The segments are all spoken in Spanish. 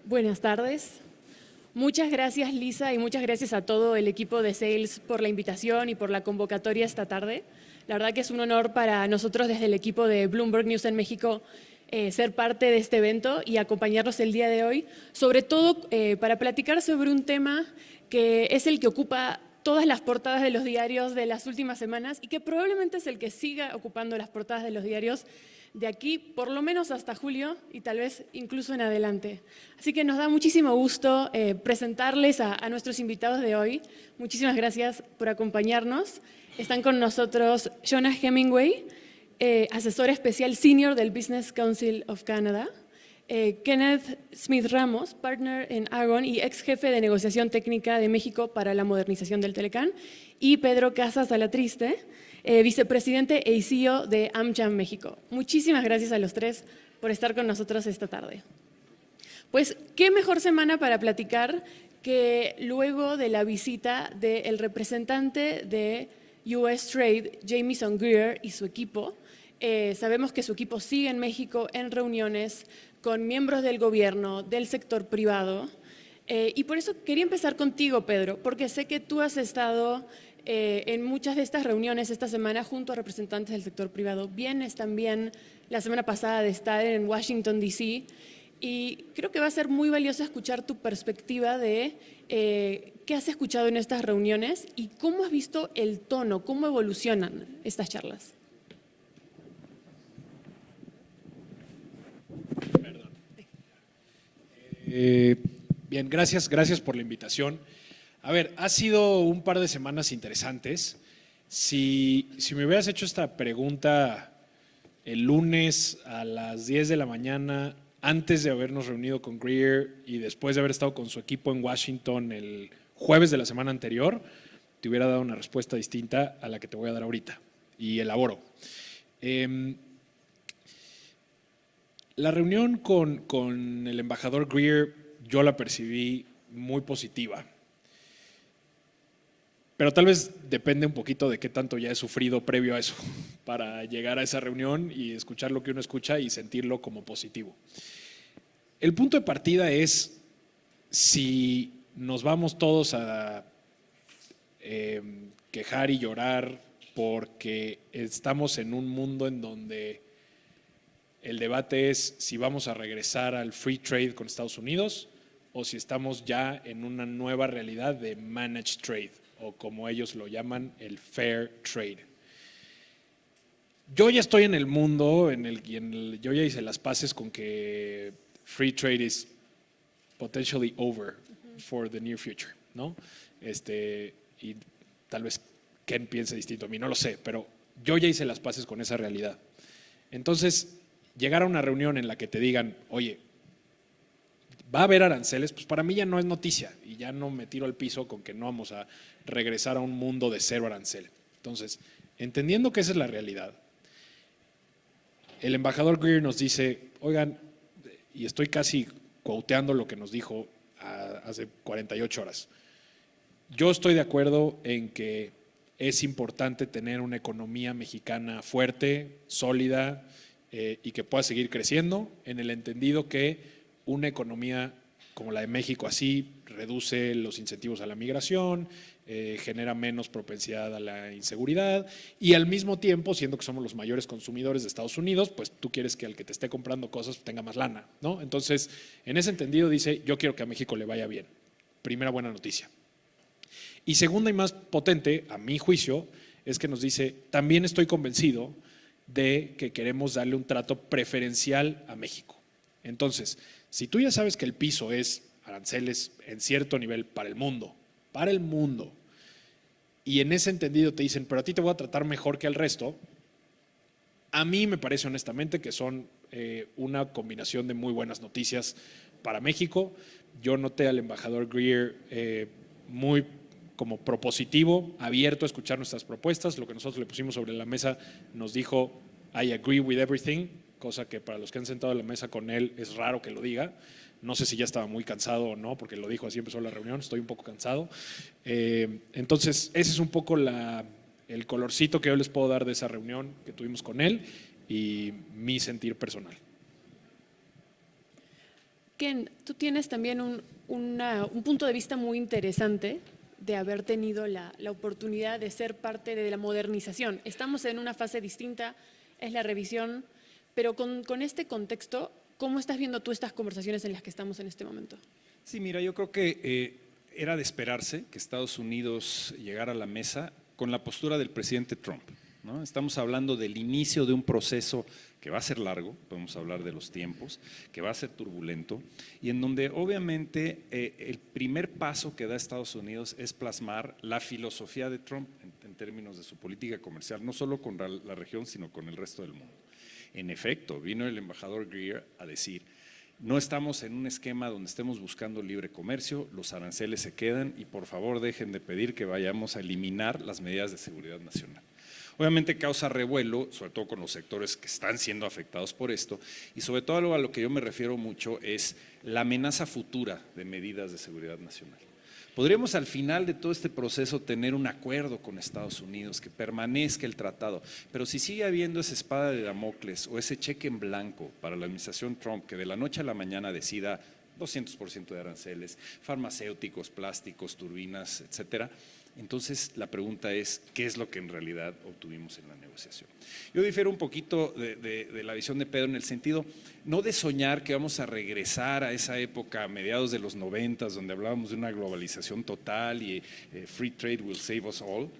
Buenas tardes. Muchas gracias, Lisa, y muchas gracias a todo el equipo de Sales por la invitación y por la convocatoria esta tarde. La verdad que es un honor para nosotros desde el equipo de Bloomberg News en México ser parte de este evento y acompañarlos el día de hoy, sobre todo para platicar sobre un tema que es el que ocupa todas las portadas de los diarios de las últimas semanas y que probablemente es el que siga ocupando las portadas de los diarios de aquí por lo menos hasta julio y tal vez incluso en adelante. Así que nos da muchísimo gusto presentarles a nuestros invitados de hoy. Muchísimas gracias por acompañarnos. Están con nosotros Jonah Hemingway, asesor especial senior del Business Council of Canada, Kenneth Smith Ramos, partner en Agon y ex jefe de negociación técnica de México para la modernización del Telecán, y Pedro Casas Alatriste, vicepresidente e CEO de AmCham México. Muchísimas gracias a los tres por estar con nosotros esta tarde. Pues, ¿qué mejor semana para platicar que luego de la visita del representante de US Trade, Jamieson Greer, y su equipo? Sabemos que su equipo sigue en México en reuniones con miembros del gobierno, del sector privado. Y por eso quería empezar contigo, Pedro, porque sé que tú has estado en muchas de estas reuniones esta semana junto a representantes del sector privado. Vienes también la semana pasada de estar en Washington, D.C., y creo que va a ser muy valioso escuchar tu perspectiva de qué has escuchado en estas reuniones y cómo has visto el tono, cómo evolucionan estas charlas. Bien, gracias por la invitación. A ver, ha sido un par de semanas interesantes. Si me hubieras hecho esta pregunta el lunes a las 10 de la mañana, antes de habernos reunido con Greer y después de haber estado con su equipo en Washington el jueves de la semana anterior, te hubiera dado una respuesta distinta a la que te voy a dar ahorita y elaboro. La reunión con el embajador Greer yo la percibí muy positiva, pero tal vez depende un poquito de qué tanto ya he sufrido previo a eso para llegar a esa reunión y escuchar lo que uno escucha y sentirlo como positivo. El punto de partida es si nos vamos todos a quejar y llorar porque estamos en un mundo en donde el debate es si vamos a regresar al free trade con Estados Unidos o si estamos ya en una nueva realidad de managed trade, o como ellos lo llaman, el fair trade. Yo ya estoy en el mundo yo ya hice las paces con que free trade is potentially over for the near future, ¿no? Y tal vez Ken piense distinto a mí, no lo sé, pero yo ya hice las paces con esa realidad. Entonces, llegar a una reunión en la que te digan, oye, va a haber aranceles, pues para mí ya no es noticia y ya no me tiro al piso con que no vamos a regresar a un mundo de cero arancel. Entonces, entendiendo que esa es la realidad, el embajador Greer nos dice, oigan, y estoy casi quoteando lo que nos dijo hace 48 horas, yo estoy de acuerdo en que es importante tener una economía mexicana fuerte, sólida y que pueda seguir creciendo, en el entendido que una economía como la de México así reduce los incentivos a la migración, genera menos propensidad a la inseguridad y al mismo tiempo, siendo que somos los mayores consumidores de Estados Unidos, pues tú quieres que al que te esté comprando cosas tenga más lana, ¿no? Entonces, en ese entendido dice, yo quiero que a México le vaya bien. Primera buena noticia. Y segunda y más potente, a mi juicio, es que nos dice, también estoy convencido de que queremos darle un trato preferencial a México. Entonces, si tú ya sabes que el piso es aranceles en cierto nivel para el mundo, y en ese entendido te dicen, pero a ti te voy a tratar mejor que al resto, a mí me parece honestamente que son una combinación de muy buenas noticias para México. Yo noté al embajador Greer muy como propositivo, abierto a escuchar nuestras propuestas. Lo que nosotros le pusimos sobre la mesa nos dijo, I agree with everything, cosa que para los que han sentado a la mesa con él es raro que lo diga. No sé si ya estaba muy cansado o no, porque lo dijo así empezó la reunión, estoy un poco cansado. Entonces, ese es un poco el colorcito que yo les puedo dar de esa reunión que tuvimos con él y mi sentir personal. Ken, tú tienes también un punto de vista muy interesante de haber tenido la oportunidad de ser parte de la modernización. Estamos en una fase distinta, es la revisión, pero con este contexto, ¿cómo estás viendo tú estas conversaciones en las que estamos en este momento? Sí, mira, yo creo que era de esperarse que Estados Unidos llegara a la mesa con la postura del presidente Trump, ¿no? Estamos hablando del inicio de un proceso que va a ser largo, podemos hablar de los tiempos, que va a ser turbulento, y en donde obviamente el primer paso que da Estados Unidos es plasmar la filosofía de Trump en términos de su política comercial, no solo con la región, sino con el resto del mundo. En efecto, vino el embajador Greer a decir: no estamos en un esquema donde estemos buscando libre comercio, los aranceles se quedan y por favor dejen de pedir que vayamos a eliminar las medidas de seguridad nacional. Obviamente causa revuelo, sobre todo con los sectores que están siendo afectados por esto, y sobre todo algo a lo que yo me refiero mucho es la amenaza futura de medidas de seguridad nacional. Podríamos al final de todo este proceso tener un acuerdo con Estados Unidos, que permanezca el tratado, pero si sigue habiendo esa espada de Damocles o ese cheque en blanco para la administración Trump, que de la noche a la mañana decida 200% de aranceles, farmacéuticos, plásticos, turbinas, etcétera, entonces la pregunta es, ¿qué es lo que en realidad obtuvimos en la negociación? Yo difiero un poquito de la visión de Pedro en el sentido, no de soñar que vamos a regresar a esa época a mediados de los 90, donde hablábamos de una globalización total y free trade will save us all.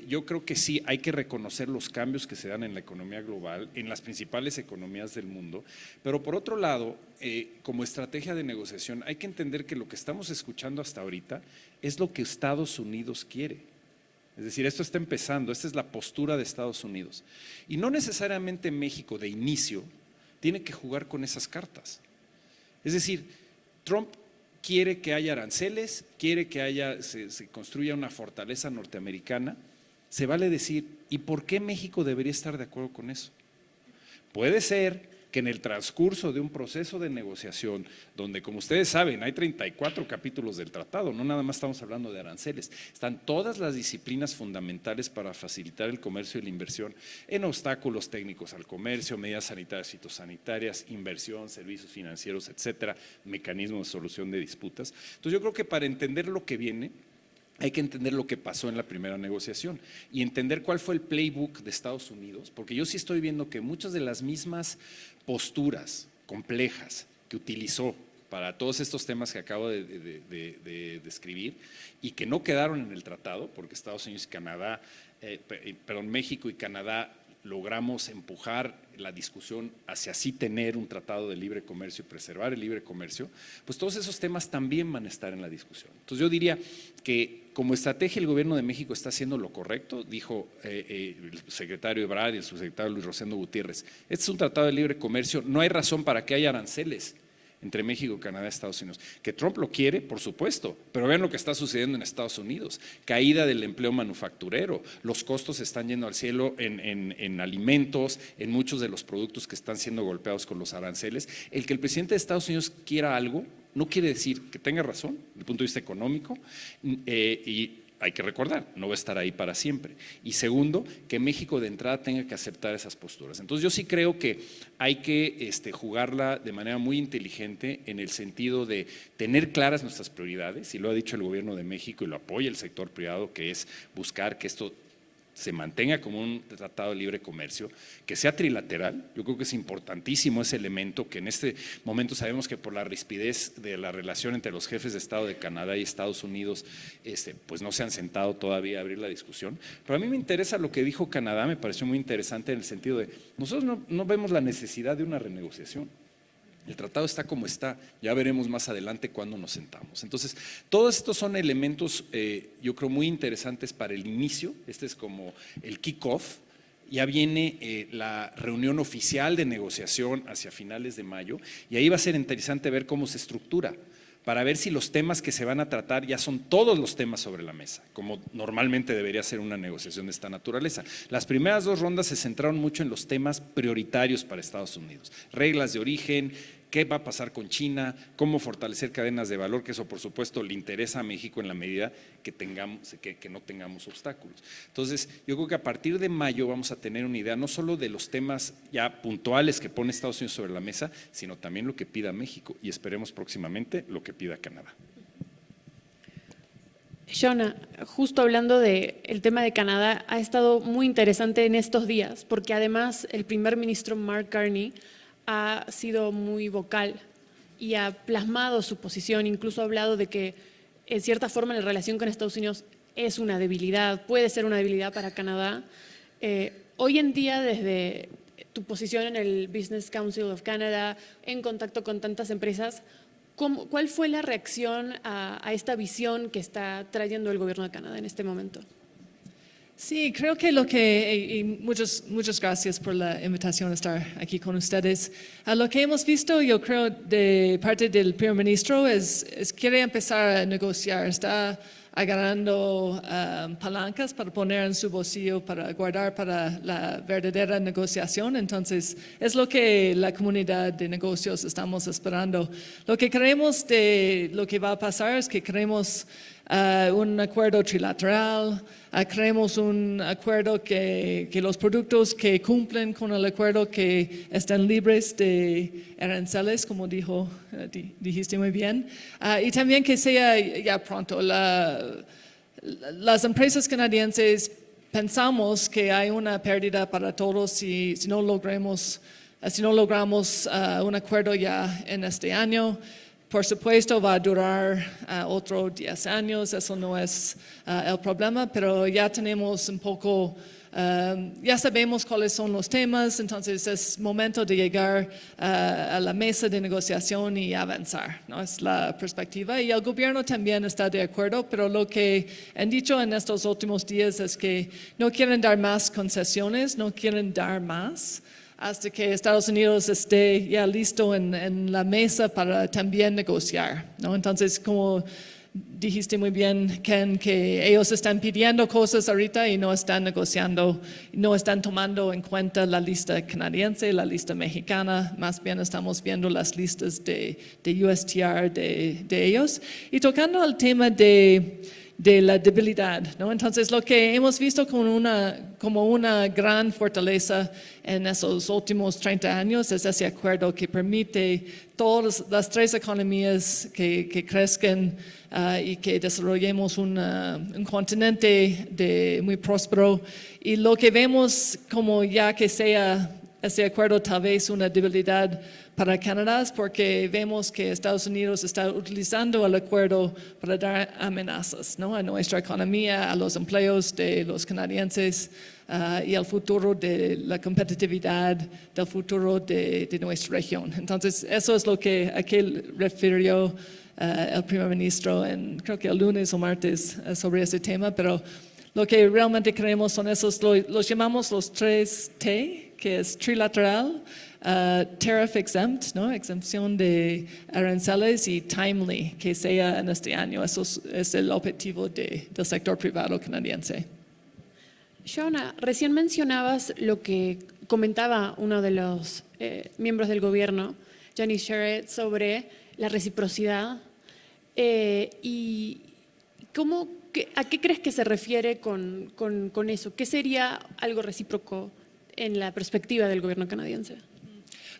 Yo creo que sí hay que reconocer los cambios que se dan en la economía global, en las principales economías del mundo, pero por otro lado, como estrategia de negociación, hay que entender que lo que estamos escuchando hasta ahorita es lo que Estados Unidos quiere. Es decir, esto está empezando, esta es la postura de Estados Unidos. Y no necesariamente México de inicio tiene que jugar con esas cartas. Es decir, Trump quiere que haya aranceles, quiere que se construya una fortaleza norteamericana. Se vale decir, ¿y por qué México debería estar de acuerdo con eso? Puede ser que en el transcurso de un proceso de negociación, donde como ustedes saben hay 34 capítulos del tratado, no nada más estamos hablando de aranceles, están todas las disciplinas fundamentales para facilitar el comercio y la inversión en obstáculos técnicos al comercio, medidas sanitarias, fitosanitarias, inversión, servicios financieros, etcétera, mecanismos de solución de disputas. Entonces yo creo que para entender lo que viene, hay que entender lo que pasó en la primera negociación y entender cuál fue el playbook de Estados Unidos, porque yo sí estoy viendo que muchas de las mismas posturas complejas que utilizó para todos estos temas que acabo de describir y que no quedaron en el tratado, porque Estados Unidos y Canadá, México y Canadá logramos empujar la discusión hacia así tener un tratado de libre comercio y preservar el libre comercio, pues todos esos temas también van a estar en la discusión. Entonces yo diría que como estrategia el gobierno de México está haciendo lo correcto, dijo el secretario Ebrard y el subsecretario Luis Rosendo Gutiérrez, este es un tratado de libre comercio, no hay razón para que haya aranceles entre México, Canadá y Estados Unidos. Que Trump lo quiere, por supuesto, pero vean lo que está sucediendo en Estados Unidos. Caída del empleo manufacturero, los costos están yendo al cielo en alimentos, en muchos de los productos que están siendo golpeados con los aranceles. El que el presidente de Estados Unidos quiera algo no quiere decir que tenga razón desde el punto de vista económico y hay que recordar, no va a estar ahí para siempre. Y segundo, que México de entrada tenga que aceptar esas posturas. Entonces yo sí creo que hay que jugarla de manera muy inteligente en el sentido de tener claras nuestras prioridades, y lo ha dicho el gobierno de México y lo apoya el sector privado, que es buscar que esto se mantenga como un tratado de libre comercio, que sea trilateral. Yo creo que es importantísimo ese elemento, que en este momento sabemos que por la rispidez de la relación entre los jefes de Estado de Canadá y Estados Unidos, pues no se han sentado todavía a abrir la discusión. Pero a mí me interesa lo que dijo Canadá, me pareció muy interesante en el sentido de, nosotros no vemos la necesidad de una renegociación. El tratado está como está, ya veremos más adelante cuándo nos sentamos. Entonces, todos estos son elementos, yo creo, muy interesantes para el inicio. Este es como el kick-off. Ya viene la reunión oficial de negociación hacia finales de mayo y ahí va a ser interesante ver cómo se estructura, para ver si los temas que se van a tratar ya son todos los temas sobre la mesa, como normalmente debería ser una negociación de esta naturaleza. Las primeras dos rondas se centraron mucho en los temas prioritarios para Estados Unidos, reglas de origen, qué va a pasar con China, cómo fortalecer cadenas de valor, que eso por supuesto le interesa a México en la medida que no tengamos obstáculos. Entonces, yo creo que a partir de mayo vamos a tener una idea no solo de los temas ya puntuales que pone Estados Unidos sobre la mesa, sino también lo que pida México y esperemos próximamente lo que pida Canadá. Shona, justo hablando del tema de Canadá, ha estado muy interesante en estos días, porque además el primer ministro Mark Carney ha sido muy vocal y ha plasmado su posición, incluso ha hablado de que en cierta forma la relación con Estados Unidos es una debilidad, puede ser una debilidad para Canadá. Hoy en día, desde tu posición en el Business Council of Canada, en contacto con tantas empresas, ¿cuál fue la reacción a esta visión que está trayendo el gobierno de Canadá en este momento? Sí, creo que y muchas gracias por la invitación a estar aquí con ustedes. Lo que hemos visto, yo creo, de parte del primer ministro es quiere empezar a negociar, está agarrando palancas para poner en su bolsillo, para guardar para la verdadera negociación. Entonces, es lo que la comunidad de negocios estamos esperando. Lo que creemos de lo que va a pasar es que queremos un acuerdo trilateral, creemos un acuerdo que los productos que cumplen con el acuerdo que están libres de aranceles, como dijiste muy bien, y también que sea ya pronto. Las empresas canadienses pensamos que hay una pérdida para todos si no logramos un acuerdo ya en este año. Por supuesto, va a durar otros 10 años, eso no es el problema, pero ya tenemos un poco, ya sabemos cuáles son los temas, entonces es momento de llegar a la mesa de negociación y avanzar, ¿no? Es la perspectiva. Y el gobierno también está de acuerdo, pero lo que han dicho en estos últimos días es que no quieren dar más concesiones, no quieren dar más, hasta que Estados Unidos esté ya listo en la mesa para también negociar, ¿no? Entonces, como dijiste muy bien, Ken, que ellos están pidiendo cosas ahorita y no están negociando, no están tomando en cuenta la lista canadiense, la lista mexicana, más bien estamos viendo las listas de USTR de ellos. Y tocando el tema de la debilidad, ¿no? Entonces, lo que hemos visto como una gran fortaleza en esos últimos 30 años es ese acuerdo que permite todas las tres economías que crezcan y que desarrollemos un continente muy próspero. Y lo que vemos como ya que sea ese acuerdo tal vez una debilidad para Canadá es porque vemos que Estados Unidos está utilizando el acuerdo para dar amenazas, ¿no? A nuestra economía, a los empleos de los canadienses y al futuro de la competitividad, del futuro de nuestra región. Entonces, eso es lo que aquí refirió el primer ministro creo que el lunes o martes sobre ese tema, pero lo que realmente queremos son esos, los llamamos los 3T, que es trilateral, tariff exempt, ¿no? Exempción de aranceles, y timely, que sea en este año. Eso es el objetivo del sector privado canadiense. Shona, recién mencionabas lo que comentaba uno de los miembros del gobierno, Janice Sherritt, sobre la reciprocidad. ¿Y a qué crees que se refiere con eso? ¿Qué sería algo recíproco en la perspectiva del gobierno canadiense?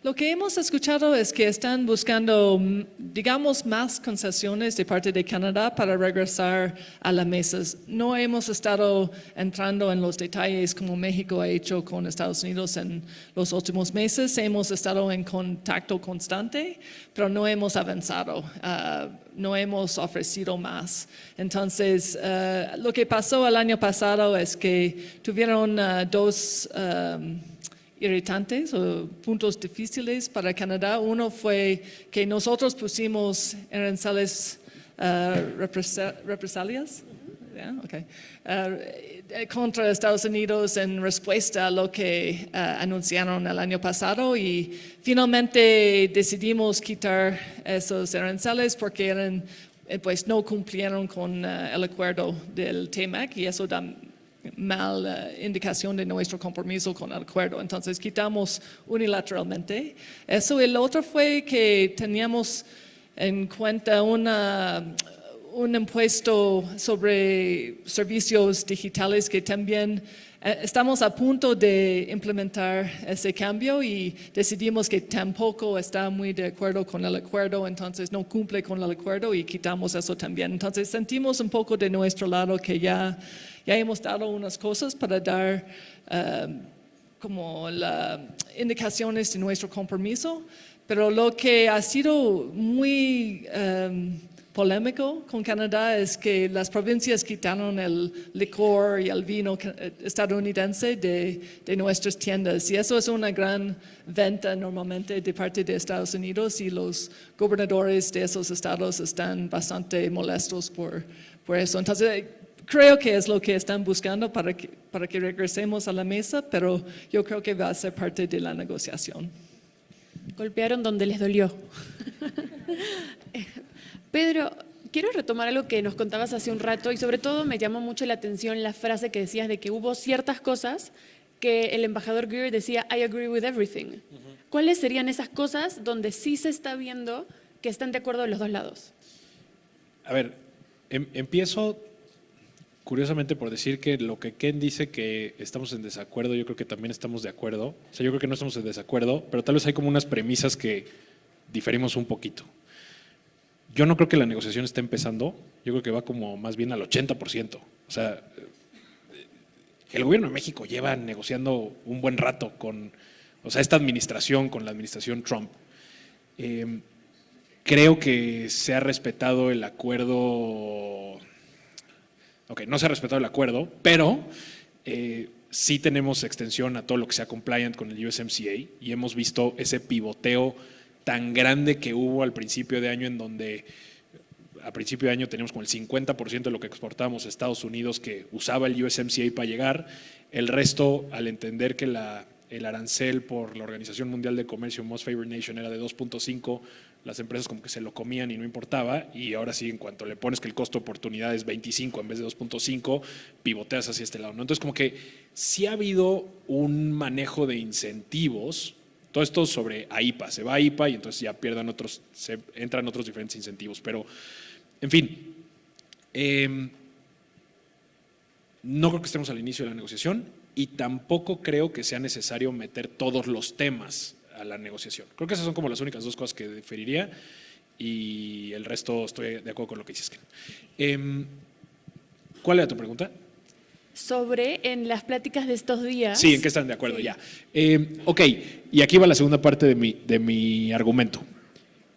Lo que hemos escuchado es que están buscando, digamos, más concesiones de parte de Canadá para regresar a la mesa. No hemos estado entrando en los detalles como México ha hecho con Estados Unidos en los últimos meses. Hemos estado en contacto constante, pero no hemos avanzado. No hemos ofrecido más. Entonces, lo que pasó el año pasado es que tuvieron dos irritantes o puntos difíciles para Canadá. Uno fue que nosotros pusimos aranceles represalias contra Estados Unidos en respuesta a lo que anunciaron el año pasado, y finalmente decidimos quitar esos aranceles porque pues no cumplieron con el acuerdo del TMAC, y eso mal indicación de nuestro compromiso con el acuerdo. Entonces quitamos unilateralmente eso. El otro fue que teníamos en cuenta un impuesto sobre servicios digitales que también estamos a punto de implementar ese cambio y decidimos que tampoco está muy de acuerdo con el acuerdo, entonces no cumple con el acuerdo y quitamos eso también. Entonces sentimos un poco de nuestro lado que ya hemos dado unas cosas para dar como las indicaciones de nuestro compromiso, pero lo que ha sido muy polémico con Canadá es que las provincias quitaron el licor y el vino estadounidense de nuestras tiendas y eso es una gran venta normalmente de parte de Estados Unidos y los gobernadores de esos estados están bastante molestos por eso. Entonces creo que es lo que están buscando para que regresemos a la mesa, pero yo creo que va a ser parte de la negociación. Golpearon donde les dolió. Pedro, quiero retomar algo que nos contabas hace un rato y sobre todo me llamó mucho la atención la frase que decías de que hubo ciertas cosas que el embajador Greer decía, I agree with everything. ¿Cuáles serían esas cosas donde sí se está viendo que están de acuerdo de los dos lados? A ver, empiezo curiosamente por decir que lo que Ken dice que estamos en desacuerdo, yo creo que también estamos de acuerdo. O sea, yo creo que no estamos en desacuerdo, pero tal vez hay como unas premisas que diferimos un poquito. Yo no creo que la negociación esté empezando, yo creo que va como más bien al 80%. O sea, el gobierno de México lleva negociando un buen rato con, o sea, esta administración, con la administración Trump. Creo que se ha respetado el acuerdo, no se ha respetado el acuerdo, pero sí tenemos extensión a todo lo que sea compliant con el USMCA y hemos visto ese pivoteo tan grande que hubo al principio de año, en donde a principio de año teníamos como el 50% de lo que exportábamos a Estados Unidos que usaba el USMCA para llegar, el resto al entender que el arancel por la Organización Mundial de Comercio Most Favored Nation era de 2.5, las empresas como que se lo comían y no importaba, y ahora sí, en cuanto le pones que el costo de oportunidad es 25 en vez de 2.5, pivoteas hacia este lado, ¿no? Entonces como que sí ha habido un manejo de incentivos. Todo esto sobre AIPA, se va a IPA y entonces ya entran otros diferentes incentivos. Pero, en fin, no creo que estemos al inicio de la negociación y tampoco creo que sea necesario meter todos los temas a la negociación. Creo que esas son como las únicas dos cosas que diferiría y el resto estoy de acuerdo con lo que dices. ¿Cuál era tu pregunta? Sobre en las pláticas de estos días. Sí, ¿en qué están de acuerdo? Sí. Ya. Ok, y aquí va la segunda parte de mi argumento.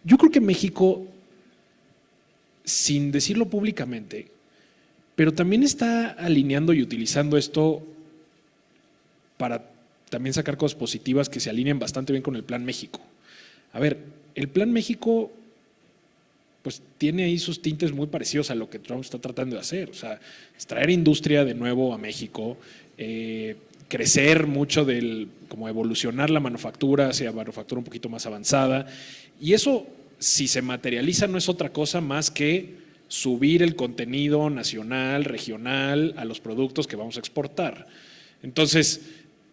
Yo creo que México, sin decirlo públicamente, pero también está alineando y utilizando esto para también sacar cosas positivas que se alinean bastante bien con el Plan México. A ver, el Plan México pues tiene ahí sus tintes muy parecidos a lo que Trump está tratando de hacer. O sea, es traer industria de nuevo a México, crecer mucho como evolucionar la manufactura hacia manufactura un poquito más avanzada. Y eso, si se materializa, no es otra cosa más que subir el contenido nacional, regional, a los productos que vamos a exportar. Entonces,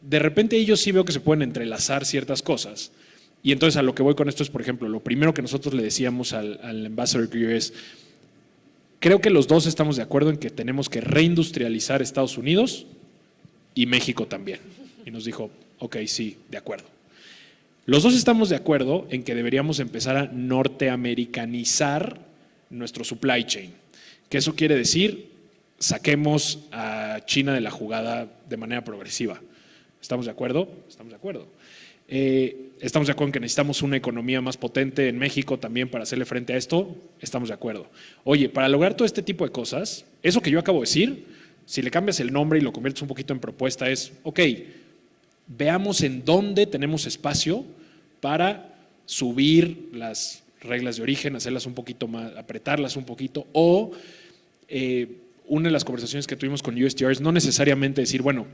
de repente yo sí veo que se pueden entrelazar ciertas cosas. Y entonces a lo que voy con esto es, por ejemplo, lo primero que nosotros le decíamos al Ambassador Greer es, creo que los dos estamos de acuerdo en que tenemos que reindustrializar Estados Unidos y México también. Y nos dijo, ok, sí, de acuerdo. Los dos estamos de acuerdo en que deberíamos empezar a norteamericanizar nuestro supply chain. ¿Qué eso quiere decir? Saquemos a China de la jugada de manera progresiva. ¿Estamos de acuerdo? Estamos de acuerdo. Estamos de acuerdo en que necesitamos una economía más potente en México también para hacerle frente a esto. Estamos de acuerdo. Oye, para lograr todo este tipo de cosas, eso que yo acabo de decir, si le cambias el nombre y lo conviertes un poquito en propuesta, es, ok, veamos en dónde tenemos espacio para subir las reglas de origen, hacerlas un poquito más, apretarlas un poquito, o una de las conversaciones que tuvimos con USTR es no necesariamente decir, bueno,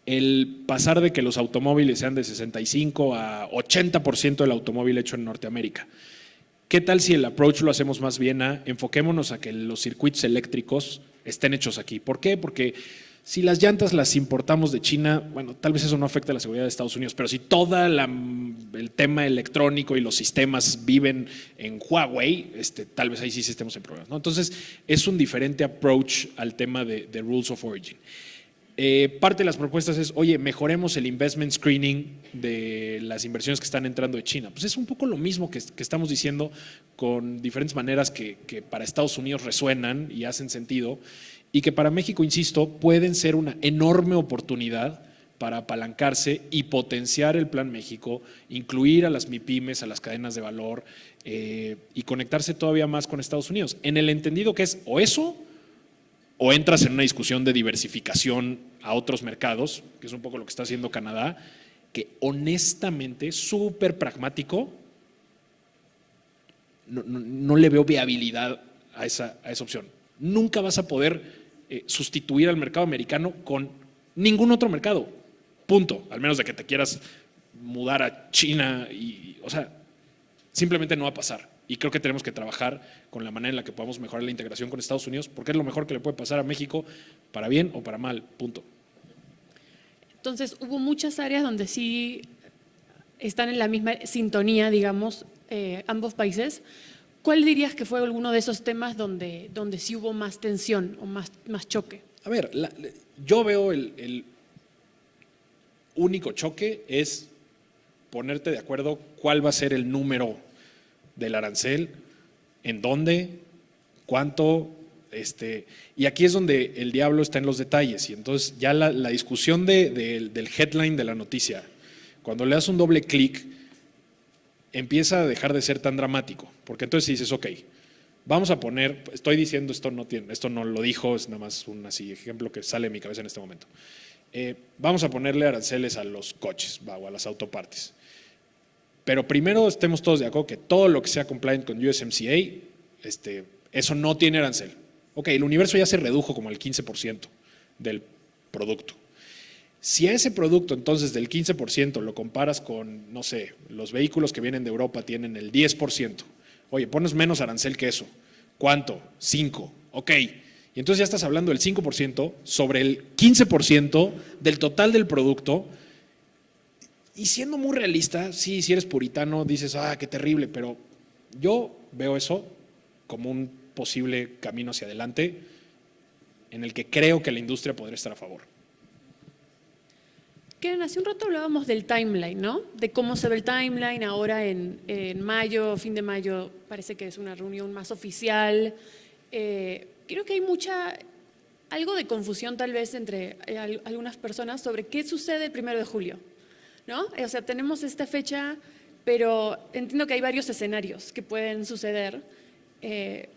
el pasar de que los automóviles sean de 65 a 80% del automóvil hecho en Norteamérica. ¿Qué tal si el approach lo hacemos más bien a enfoquémonos a que los circuitos eléctricos estén hechos aquí? ¿Por qué? Porque Si las llantas las importamos de China, bueno, tal vez eso no afecte a la seguridad de Estados Unidos, pero si todo el tema electrónico y los sistemas viven en Huawei, tal vez ahí sí estemos en problemas, ¿no? Entonces, es un diferente approach al tema de Rules of Origin. Parte de las propuestas es, oye, mejoremos el investment screening de las inversiones que están entrando de China. Pues es un poco lo mismo que estamos diciendo con diferentes maneras que para Estados Unidos resuenan y hacen sentido y que para México, insisto, pueden ser una enorme oportunidad para apalancarse y potenciar el Plan México, incluir a las MIPYMES, a las cadenas de valor y conectarse todavía más con Estados Unidos. En el entendido que es o eso o entras en una discusión de diversificación a otros mercados, que es un poco lo que está haciendo Canadá, que honestamente, súper pragmático, no le veo viabilidad a esa opción. Nunca vas a poder sustituir al mercado americano con ningún otro mercado, punto, al menos de que te quieras mudar a China, o sea, simplemente no va a pasar. Y creo que tenemos que trabajar con la manera en la que podamos mejorar la integración con Estados Unidos, porque es lo mejor que le puede pasar a México, para bien o para mal, punto. Entonces, hubo muchas áreas donde sí están en la misma sintonía, digamos, ambos países. ¿Cuál dirías que fue alguno de esos temas donde sí hubo más tensión o más choque? A ver, yo veo el único choque es ponerte de acuerdo cuál va a ser el número del arancel, en dónde, cuánto, y aquí es donde el diablo está en los detalles. Y entonces ya la discusión del headline de la noticia, cuando le das un doble clic, empieza a dejar de ser tan dramático, porque entonces dices, ok, vamos a poner, estoy diciendo esto no lo dijo, es nada más un así ejemplo que sale de mi cabeza en este momento. Vamos a ponerle aranceles a los coches o a las autopartes. Pero primero estemos todos de acuerdo que todo lo que sea compliant con USMCA, eso no tiene arancel. Ok, el universo ya se redujo como al 15% del producto. Si a ese producto entonces del 15% lo comparas con, no sé, los vehículos que vienen de Europa tienen el 10%, oye, pones menos arancel que eso. ¿Cuánto? 5%. Ok. Y entonces ya estás hablando del 5% sobre el 15% del total del producto. Y siendo muy realista, sí, si eres puritano, dices, qué terrible, pero yo veo eso como un posible camino hacia adelante en el que creo que la industria podría estar a favor. Keren, hace un rato hablábamos del timeline, ¿no? De cómo se ve el timeline ahora en mayo, fin de mayo, parece que es una reunión más oficial. Creo que hay algo de confusión tal vez entre algunas personas sobre qué sucede el 1 de julio. ¿No? O sea, tenemos esta fecha, pero entiendo que hay varios escenarios que pueden suceder.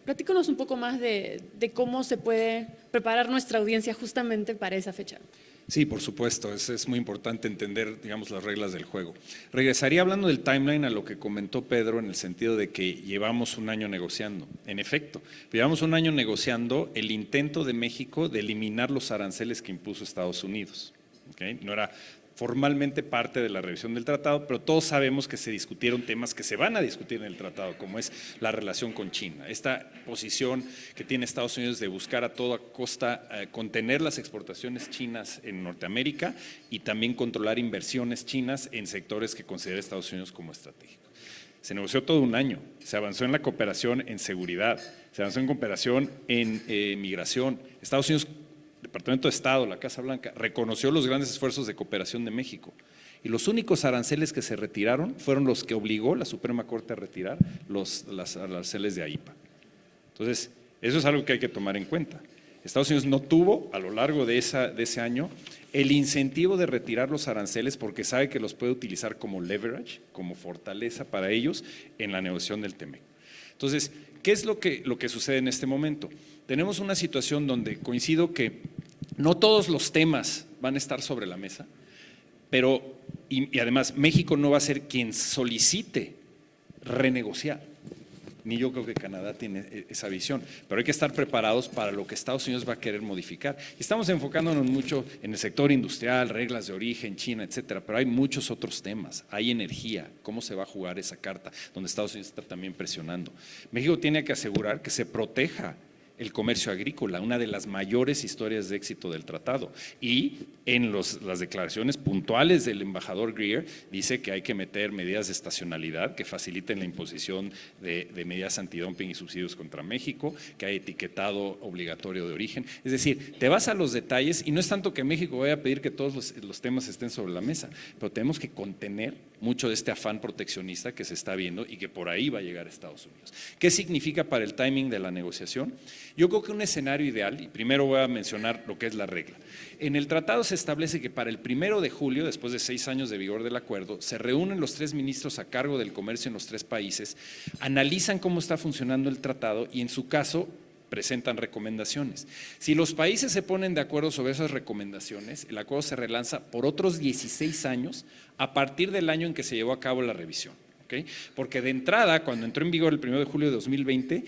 Platícanos un poco más de cómo se puede preparar nuestra audiencia justamente para esa fecha. Sí, por supuesto, es muy importante entender, digamos, las reglas del juego. Regresaría hablando del timeline a lo que comentó Pedro en el sentido de que llevamos un año negociando. En efecto, llevamos un año negociando el intento de México de eliminar los aranceles que impuso Estados Unidos. ¿Okay? No era formalmente parte de la revisión del tratado, pero todos sabemos que se discutieron temas que se van a discutir en el tratado, como es la relación con China. Esta posición que tiene Estados Unidos de buscar a toda costa contener las exportaciones chinas en Norteamérica y también controlar inversiones chinas en sectores que considera Estados Unidos como estratégicos. Se negoció todo un año, se avanzó en la cooperación en seguridad, se avanzó en cooperación en migración. Estados Unidos, Departamento de Estado, la Casa Blanca, reconoció los grandes esfuerzos de cooperación de México. Y los únicos aranceles que se retiraron fueron los que obligó la Suprema Corte a retirar los aranceles de AIPA. Entonces, eso es algo que hay que tomar en cuenta. Estados Unidos no tuvo, a lo largo de ese año, el incentivo de retirar los aranceles porque sabe que los puede utilizar como leverage, como fortaleza para ellos en la negociación del TEMEC. Entonces, ¿qué es lo que sucede en este momento? Tenemos una situación donde coincido que no todos los temas van a estar sobre la mesa, pero, y además México no va a ser quien solicite renegociar, ni yo creo que Canadá tiene esa visión, pero hay que estar preparados para lo que Estados Unidos va a querer modificar. Estamos enfocándonos mucho en el sector industrial, reglas de origen, China, etcétera, pero hay muchos otros temas. Hay energía, cómo se va a jugar esa carta, donde Estados Unidos está también presionando. México tiene que asegurar que se proteja el comercio agrícola, una de las mayores historias de éxito del tratado. Y en las declaraciones puntuales del embajador Greer dice que hay que meter medidas de estacionalidad que faciliten la imposición de medidas antidumping y subsidios contra México, que hay etiquetado obligatorio de origen. Es decir, te vas a los detalles y no es tanto que México vaya a pedir que todos los temas estén sobre la mesa, pero tenemos que contener mucho de este afán proteccionista que se está viendo y que por ahí va a llegar a Estados Unidos. ¿Qué significa para el timing de la negociación? Yo creo que un escenario ideal, y primero voy a mencionar lo que es la regla. En el tratado se establece que para el 1 de julio, después de 6 años de vigor del acuerdo, se reúnen los 3 ministros a cargo del comercio en los 3 países, analizan cómo está funcionando el tratado y en su caso presentan recomendaciones. Si los países se ponen de acuerdo sobre esas recomendaciones, el acuerdo se relanza por otros 16 años a partir del año en que se llevó a cabo la revisión. ¿Okay? Porque de entrada, cuando entró en vigor el 1 de julio de 2020,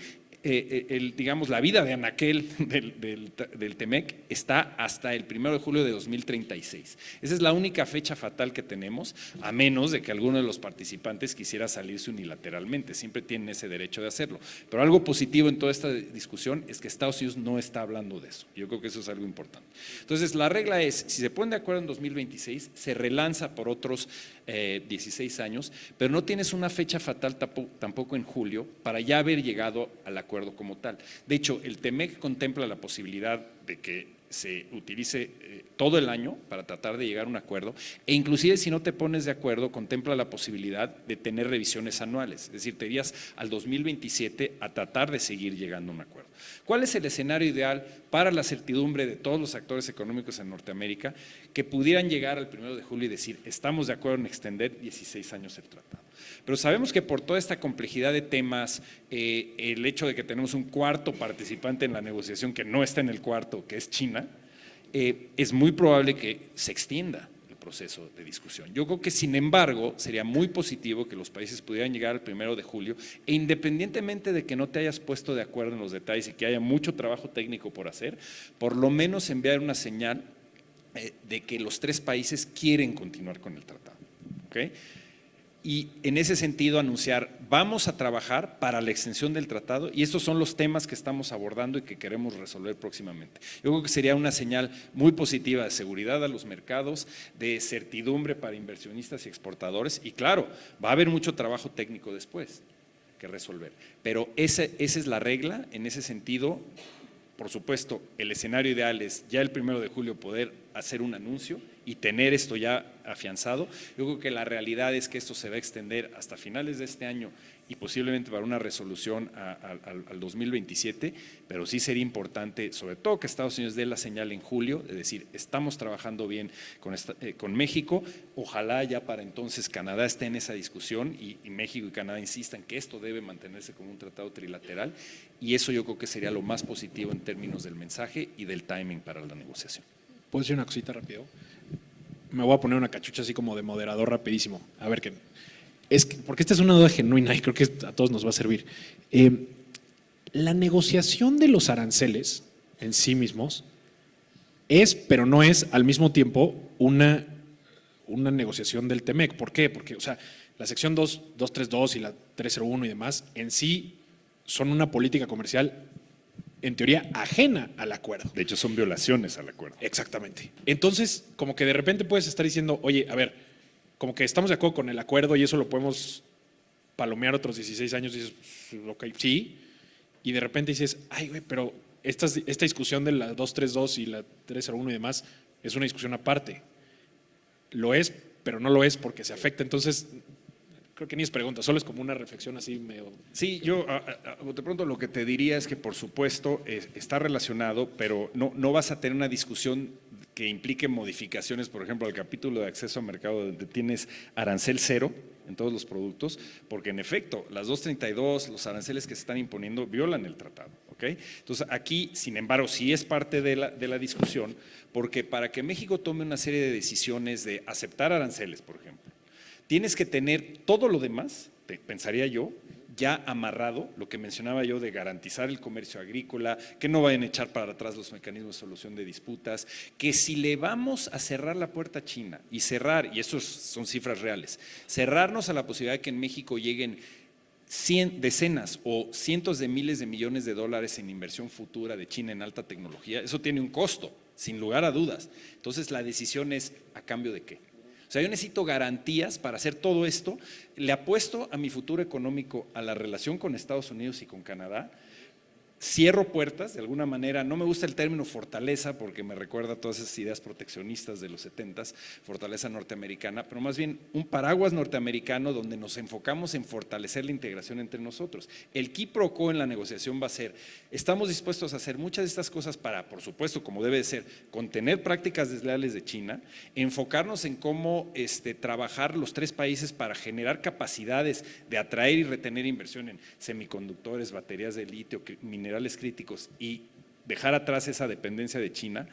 digamos, la vida de anaquel del TEMEC está hasta el 1 de julio de 2036. Esa es la única fecha fatal que tenemos, a menos de que alguno de los participantes quisiera salirse unilateralmente. Siempre tienen ese derecho de hacerlo. Pero algo positivo en toda esta discusión es que Estados Unidos no está hablando de eso. Yo creo que eso es algo importante. Entonces, la regla es, si se ponen de acuerdo en 2026, se relanza por otros 16 años, pero no tienes una fecha fatal tampoco en julio para ya haber llegado al acuerdo como tal. De hecho, el TEMEC contempla la posibilidad de que se utilice todo el año para tratar de llegar a un acuerdo e inclusive si no te pones de acuerdo contempla la posibilidad de tener revisiones anuales, es decir, te irías al 2027 a tratar de seguir llegando a un acuerdo. ¿Cuál es el escenario ideal para la certidumbre de todos los actores económicos en Norteamérica que pudieran llegar al 1 de julio y decir estamos de acuerdo en extender 16 años el tratado? Pero sabemos que por toda esta complejidad de temas, el hecho de que tenemos un cuarto participante en la negociación que no está en el cuarto, que es China, es muy probable que se extienda el proceso de discusión. Yo creo que, sin embargo, sería muy positivo que los países pudieran llegar al 1 de julio e independientemente de que no te hayas puesto de acuerdo en los detalles y que haya mucho trabajo técnico por hacer, por lo menos enviar una señal de que los 3 países quieren continuar con el tratado. ¿Okay? Y en ese sentido anunciar, vamos a trabajar para la extensión del tratado y estos son los temas que estamos abordando y que queremos resolver próximamente. Yo creo que sería una señal muy positiva de seguridad a los mercados, de certidumbre para inversionistas y exportadores y claro, va a haber mucho trabajo técnico después que resolver, pero esa es la regla. En ese sentido, por supuesto, el escenario ideal es ya el 1 de julio poder hacer un anuncio y tener esto ya afianzado. Yo creo que la realidad es que esto se va a extender hasta finales de este año y posiblemente para una resolución al 2027, pero sí sería importante, sobre todo que Estados Unidos dé la señal en julio, de decir, estamos trabajando bien con México, ojalá ya para entonces Canadá esté en esa discusión y México y Canadá insistan que esto debe mantenerse como un tratado trilateral y eso yo creo que sería lo más positivo en términos del mensaje y del timing para la negociación. ¿Puedo decir una cosita rápido? Me voy a poner una cachucha así como de moderador rapidísimo. A ver, porque esta es una duda genuina y creo que a todos nos va a servir. La negociación de los aranceles en sí mismos es, pero no es al mismo tiempo una negociación del TEMEC. ¿Por qué? Porque, o sea, la sección 232 y la 301 y demás en sí son una política comercial en teoría ajena al acuerdo. De hecho, son violaciones al acuerdo. Exactamente. Entonces, como que de repente puedes estar diciendo, oye, a ver, como que estamos de acuerdo con el acuerdo y eso lo podemos palomear otros 16 años y dices, ok, sí. Y de repente dices, ay, güey, pero esta discusión de la 232 y la 301 y demás es una discusión aparte. Lo es, pero no lo es porque se afecta. Entonces, creo que ni es pregunta, solo es como una reflexión así medio. Sí, yo de pronto lo que te diría es que por supuesto está relacionado, pero no vas a tener una discusión que implique modificaciones, por ejemplo, al capítulo de acceso al mercado donde tienes arancel cero en todos los productos, porque en efecto, las 232, los aranceles que se están imponiendo violan el tratado. ¿Okay? Entonces aquí, sin embargo, sí es parte de la discusión, porque para que México tome una serie de decisiones de aceptar aranceles, por ejemplo, tienes que tener todo lo demás, pensaría yo, ya amarrado, lo que mencionaba yo de garantizar el comercio agrícola, que no vayan a echar para atrás los mecanismos de solución de disputas, que si le vamos a cerrar la puerta a China y cerrar, y eso son cifras reales, cerrarnos a la posibilidad de que en México lleguen decenas o cientos de miles de millones de dólares en inversión futura de China en alta tecnología, eso tiene un costo, sin lugar a dudas. Entonces la decisión es, ¿a cambio de qué? O sea, yo necesito garantías para hacer todo esto. Le apuesto a mi futuro económico, a la relación con Estados Unidos y con Canadá. Cierro puertas, de alguna manera. No me gusta el término fortaleza porque me recuerda a todas esas ideas proteccionistas de los 70s, fortaleza norteamericana, pero más bien un paraguas norteamericano donde nos enfocamos en fortalecer la integración entre nosotros. El quid pro quo en la negociación va a ser, estamos dispuestos a hacer muchas de estas cosas para, por supuesto, como debe de ser, contener prácticas desleales de China, enfocarnos en cómo trabajar los tres países para generar capacidades de atraer y retener inversión en semiconductores, baterías de litio, minerales críticos y dejar atrás esa dependencia de China,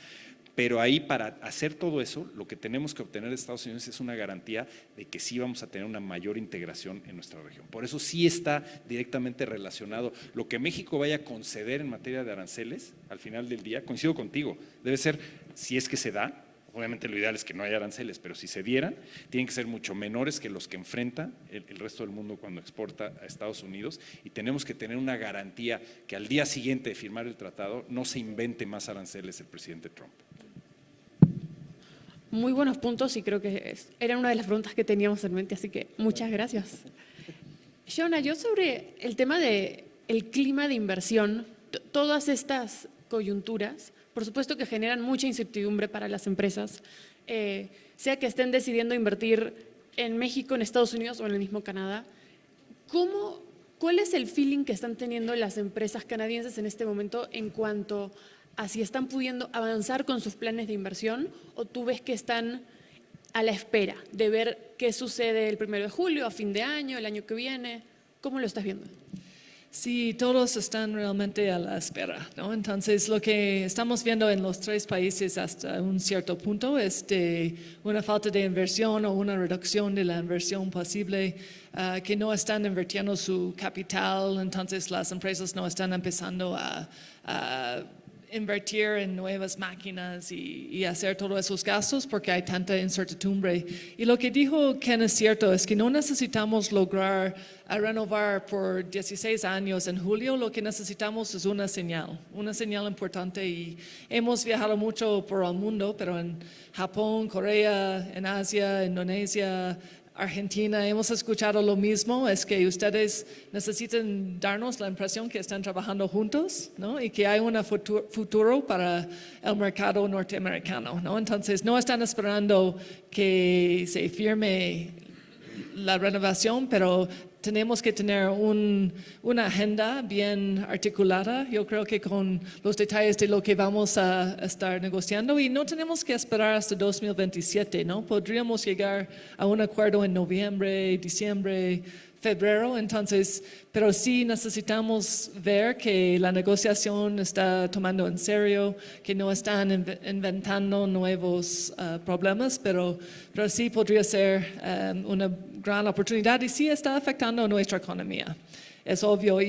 pero ahí para hacer todo eso lo que tenemos que obtener de Estados Unidos es una garantía de que sí vamos a tener una mayor integración en nuestra región. Por eso sí está directamente relacionado lo que México vaya a conceder en materia de aranceles al final del día, coincido contigo, debe ser, si es que se da, obviamente lo ideal es que no haya aranceles, pero si se dieran, tienen que ser mucho menores que los que enfrenta el resto del mundo cuando exporta a Estados Unidos y tenemos que tener una garantía que al día siguiente de firmar el tratado no se invente más aranceles el presidente Trump. Muy buenos puntos y creo que era una de las preguntas que teníamos en mente, así que muchas gracias. Shona, yo sobre el tema del clima de inversión, todas estas coyunturas, por supuesto que generan mucha incertidumbre para las empresas, sea que estén decidiendo invertir en México, en Estados Unidos o en el mismo Canadá. ¿Cuál es el feeling que están teniendo las empresas canadienses en este momento en cuanto a si están pudiendo avanzar con sus planes de inversión o tú ves que están a la espera de ver qué sucede el 1 de julio, a fin de año, el año que viene? ¿Cómo lo estás viendo? Sí, todos están realmente a la espera, ¿no? Entonces, lo que estamos viendo en los tres países hasta un cierto punto es una falta de inversión o una reducción de la inversión posible, que no están invirtiendo su capital, entonces las empresas no están empezando a invertir en nuevas máquinas y hacer todos esos gastos porque hay tanta incertidumbre. Y lo que dijo Ken es cierto, es que no necesitamos lograr renovar por 16 años en julio, lo que necesitamos es una señal importante y hemos viajado mucho por el mundo, pero en Japón, Corea, en Asia, Indonesia, Argentina, hemos escuchado lo mismo, es que ustedes necesitan darnos la impresión que están trabajando juntos, ¿no? Y que hay un futuro para el mercado norteamericano, ¿no? Entonces, no están esperando que se firme la renovación, pero tenemos que tener una agenda bien articulada, yo creo que con los detalles de lo que vamos a estar negociando y no tenemos que esperar hasta 2027, ¿no? Podríamos llegar a un acuerdo en noviembre, diciembre, febrero, entonces, pero sí necesitamos ver que la negociación está tomando en serio, que no están inventando nuevos problemas, pero sí podría ser una gran oportunidad y sí está afectando a nuestra economía, es obvio.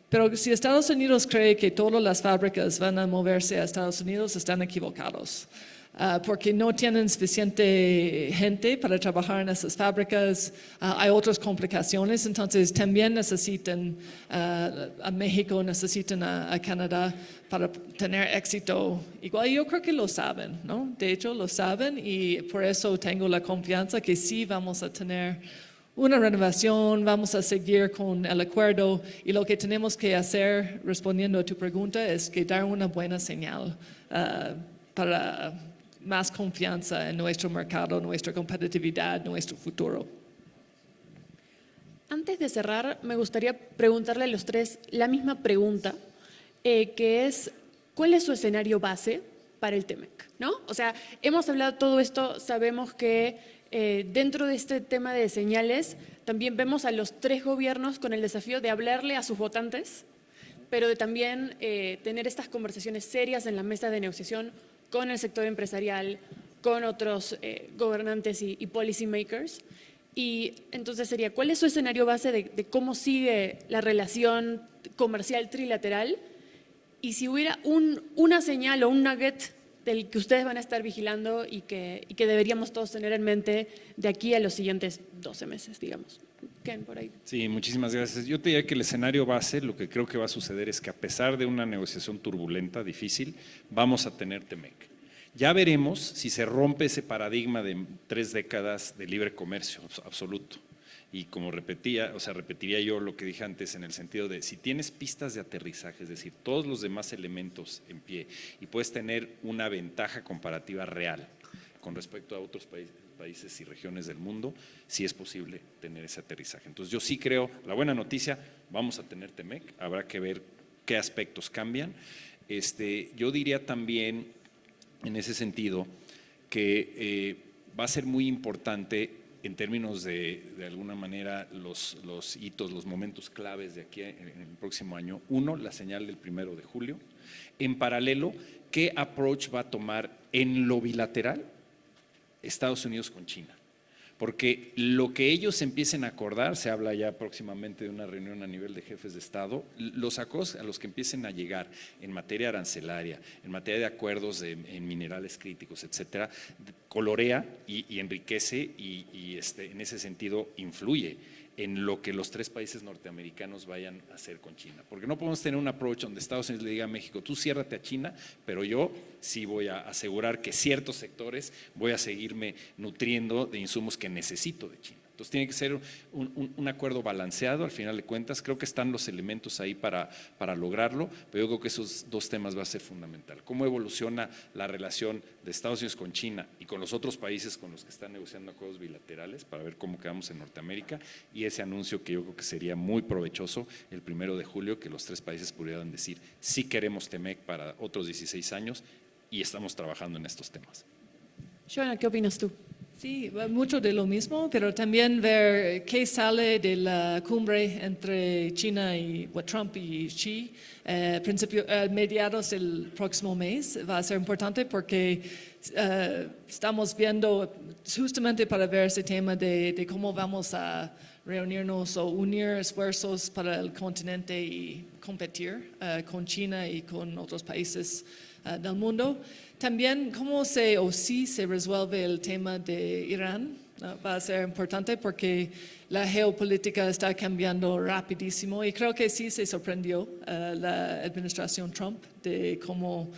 Pero si Estados Unidos cree que todas las fábricas van a moverse a Estados Unidos, están equivocados. Porque no tienen suficiente gente para trabajar en esas fábricas, hay otras complicaciones, entonces también necesitan a México, necesitan a Canadá para tener éxito igual. Yo creo que lo saben, ¿no? De hecho lo saben y por eso tengo la confianza que sí vamos a tener una renovación, vamos a seguir con el acuerdo y lo que tenemos que hacer, respondiendo a tu pregunta, es que dar una buena señal para más confianza en nuestro mercado, nuestra competitividad, nuestro futuro. Antes de cerrar, me gustaría preguntarle a los tres la misma pregunta, que es, ¿cuál es su escenario base para el TEMEC? ¿No? O sea, hemos hablado todo esto, sabemos que dentro de este tema de señales, también vemos a los tres gobiernos con el desafío de hablarle a sus votantes, pero de también tener estas conversaciones serias en la mesa de negociación con el sector empresarial, con otros gobernantes y policy makers. Y entonces sería, ¿cuál es su escenario base de cómo sigue la relación comercial trilateral? Y si hubiera una señal o un nugget del que ustedes van a estar vigilando y que deberíamos todos tener en mente de aquí a los siguientes 12 meses, digamos. Ken, por ahí. Sí, muchísimas gracias. Yo te diría que el escenario base, lo que creo que va a suceder es que a pesar de una negociación turbulenta, difícil, vamos a tener TEMEC. Ya veremos si se rompe ese paradigma de 3 décadas de libre comercio absoluto. Y como repetiría yo lo que dije antes en el sentido de si tienes pistas de aterrizaje, es decir, todos los demás elementos en pie y puedes tener una ventaja comparativa real con respecto a otros países y regiones del mundo, sí es posible tener ese aterrizaje. Entonces yo sí creo, la buena noticia, vamos a tener TEMEC, habrá que ver qué aspectos cambian. Yo diría también en ese sentido que va a ser muy importante en términos de alguna manera los hitos, los momentos claves de aquí en el próximo año. Uno, la señal del 1 de julio. En paralelo, ¿qué approach va a tomar en lo bilateral Estados Unidos con China? Porque lo que ellos empiecen a acordar, se habla ya próximamente de una reunión a nivel de jefes de Estado, los acuerdos a los que empiecen a llegar en materia arancelaria, en materia de acuerdos en minerales críticos, etcétera, colorea y enriquece y en ese sentido influye en lo que los 3 países norteamericanos vayan a hacer con China. Porque no podemos tener un approach donde Estados Unidos le diga a México, tú ciérrate a China, pero yo sí voy a asegurar que ciertos sectores voy a seguirme nutriendo de insumos que necesito de China. Entonces tiene que ser un acuerdo balanceado, al final de cuentas. Creo que están los elementos ahí para lograrlo, pero yo creo que esos 2 temas va a ser fundamental. Cómo evoluciona la relación de Estados Unidos con China y con los otros países con los que están negociando acuerdos bilaterales para ver cómo quedamos en Norteamérica, y ese anuncio que yo creo que sería muy provechoso el 1 de julio, que los 3 países pudieran decir sí queremos TEMEC para otros 16 años y estamos trabajando en estos temas. Joana, ¿qué opinas tú? Sí, mucho de lo mismo, pero también ver qué sale de la cumbre entre China y Trump y Xi, mediados del próximo mes. Va a ser importante porque estamos viendo justamente para ver ese tema de cómo vamos a reunirnos o unir esfuerzos para el continente y competir con China y con otros países del mundo. También cómo si se resuelve el tema de Irán, ¿no? Va a ser importante porque la geopolítica está cambiando rapidísimo y creo que sí se sorprendió la administración Trump de cómo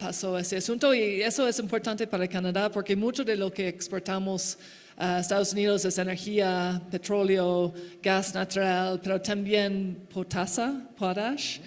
pasó ese asunto, y eso es importante para Canadá porque mucho de lo que exportamos a Estados Unidos es energía, petróleo, gas natural, pero también potash,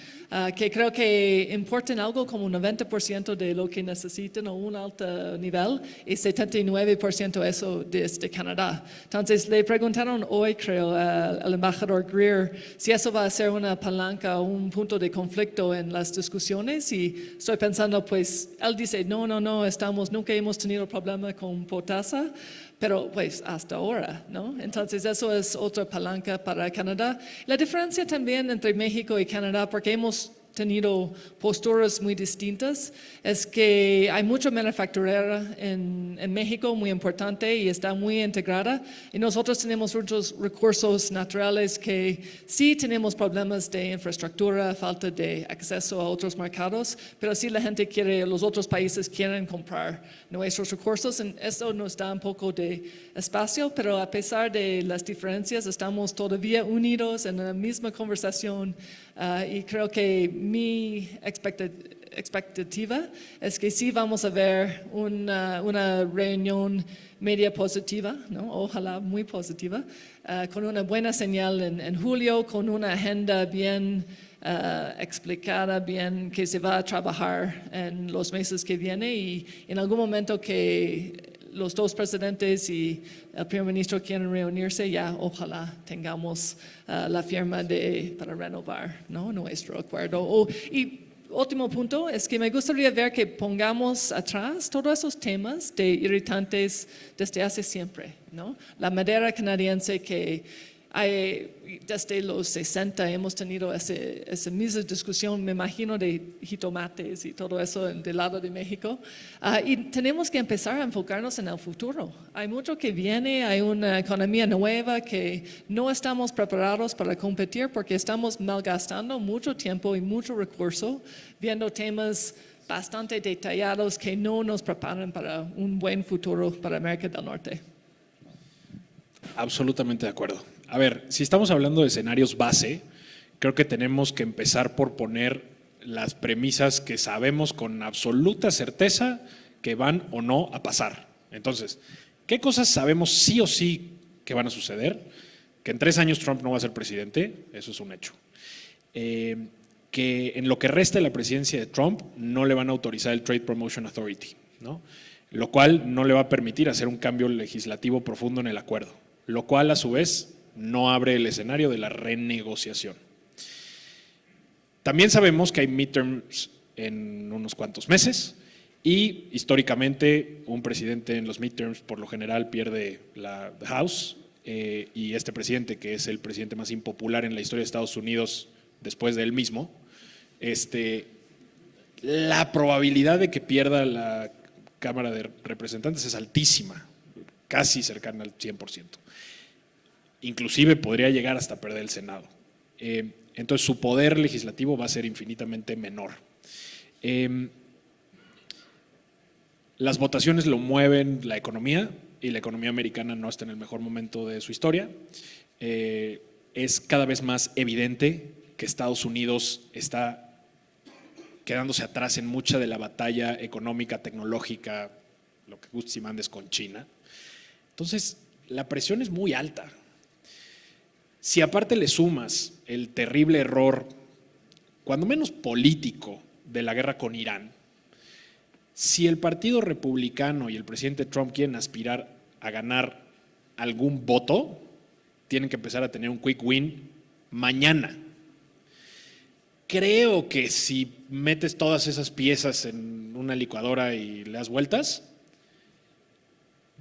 que creo que importan algo como 90% de lo que necesitan a un alto nivel y 79% eso desde Canadá. Entonces le preguntaron hoy, creo, al embajador Greer si eso va a ser una palanca o un punto de conflicto en las discusiones, y estoy pensando, pues él dice no, nunca hemos tenido problema con potasa, pero pues hasta ahora, ¿no? Entonces eso es otra palanca para Canadá. La diferencia también entre México y Canadá, porque hemos tenido posturas muy distintas, es que hay mucha manufacturera en México muy importante y está muy integrada, y nosotros tenemos muchos recursos naturales que sí tenemos problemas de infraestructura, falta de acceso a otros mercados, pero sí la gente los otros países quieren comprar nuestros recursos, y eso nos da un poco de espacio, pero a pesar de las diferencias estamos todavía unidos en la misma conversación, y creo que mi expectativa es que sí vamos a ver una reunión media positiva, ¿no? Ojalá muy positiva, con una buena señal en julio, con una agenda bien explicada, bien que se va a trabajar en los meses que vienen, y en algún momento que los 2 presidentes y el primer ministro quieren reunirse, ya ojalá tengamos la firma para renovar, ¿no? Nuestro acuerdo. Y último punto es que me gustaría ver que pongamos atrás todos esos temas de irritantes desde hace siempre, ¿no? La madera canadiense que desde los 60 hemos tenido esa misma discusión, me imagino, de jitomates y todo eso del lado de México. Y tenemos que empezar a enfocarnos en el futuro. Hay mucho que viene, hay una economía nueva que no estamos preparados para competir porque estamos malgastando mucho tiempo y mucho recurso viendo temas bastante detallados que no nos preparan para un buen futuro para América del Norte. Absolutamente de acuerdo. A ver, si estamos hablando de escenarios base, creo que tenemos que empezar por poner las premisas que sabemos con absoluta certeza que van o no a pasar. Entonces, ¿qué cosas sabemos sí o sí que van a suceder? Que en 3 años Trump no va a ser presidente, eso es un hecho. Que en lo que resta de la presidencia de Trump no le van a autorizar el Trade Promotion Authority, ¿no? Lo cual no le va a permitir hacer un cambio legislativo profundo en el acuerdo, lo cual a su vez no abre el escenario de la renegociación. También sabemos que hay midterms en unos cuantos meses y históricamente un presidente en los midterms por lo general pierde la House y este presidente, que es el presidente más impopular en la historia de Estados Unidos después de él mismo, la probabilidad de que pierda la Cámara de Representantes es altísima, casi cercana al 100%. Inclusive podría llegar hasta perder el Senado. Entonces su poder legislativo va a ser infinitamente menor. Las votaciones lo mueven la economía y la economía americana no está en el mejor momento de su historia. Es cada vez más evidente que Estados Unidos está quedándose atrás en mucha de la batalla económica, tecnológica, lo que gustes y mandes con China. Entonces, la presión es muy alta. Si aparte le sumas el terrible error, cuando menos político, de la guerra con Irán, si el Partido Republicano y el presidente Trump quieren aspirar a ganar algún voto, tienen que empezar a tener un quick win mañana. Creo que si metes todas esas piezas en una licuadora y le das vueltas,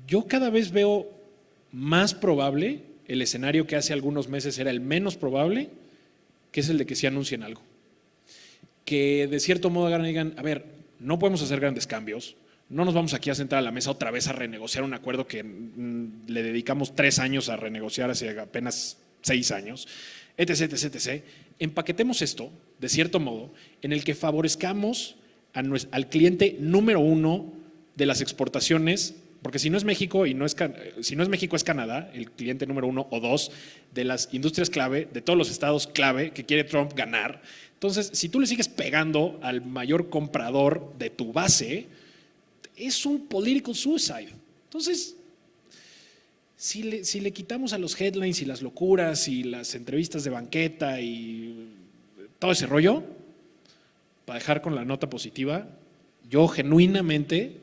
yo cada vez veo más probable el escenario que hace algunos meses era el menos probable, que es el de que sí anuncien algo. Que de cierto modo digan, a ver, no podemos hacer grandes cambios, no nos vamos aquí a sentar a la mesa otra vez a renegociar un acuerdo que le dedicamos 3 años a renegociar hace apenas 6 años, etc, etc, etc. Empaquetemos esto, de cierto modo, en el que favorezcamos al cliente número 1 de las exportaciones, porque si no es México si no es México es Canadá, el cliente número 1 o 2 de las industrias clave, de todos los estados clave que quiere Trump ganar. Entonces, si tú le sigues pegando al mayor comprador de tu base, es un political suicide. Entonces, si le quitamos a los headlines y las locuras y las entrevistas de banqueta y todo ese rollo, para dejar con la nota positiva, yo genuinamente,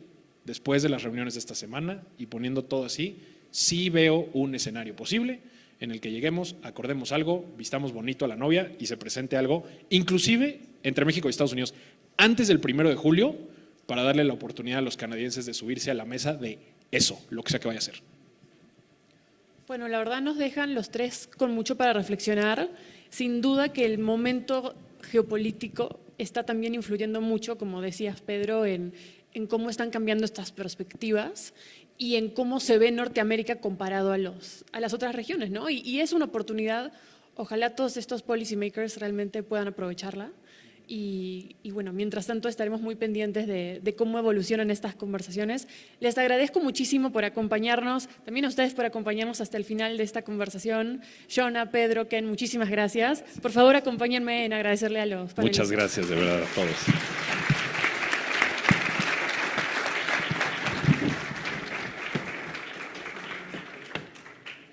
después de las reuniones de esta semana y poniendo todo así, sí veo un escenario posible en el que lleguemos, acordemos algo, vistamos bonito a la novia y se presente algo, inclusive entre México y Estados Unidos, antes del 1 de julio, para darle la oportunidad a los canadienses de subirse a la mesa de eso, lo que sea que vaya a ser. Bueno, la verdad nos dejan los tres con mucho para reflexionar. Sin duda que el momento geopolítico está también influyendo mucho, como decías, Pedro, en cómo están cambiando estas perspectivas y en cómo se ve Norteamérica comparado a las otras regiones, ¿no? Y es una oportunidad, ojalá todos estos policymakers realmente puedan aprovecharla. Y bueno, mientras tanto estaremos muy pendientes de cómo evolucionan estas conversaciones. Les agradezco muchísimo por acompañarnos, también a ustedes por acompañarnos hasta el final de esta conversación. Shona, Pedro, Ken, muchísimas gracias. Por favor, acompáñenme en agradecerle a los panelistas. Muchas gracias, de verdad, a todos.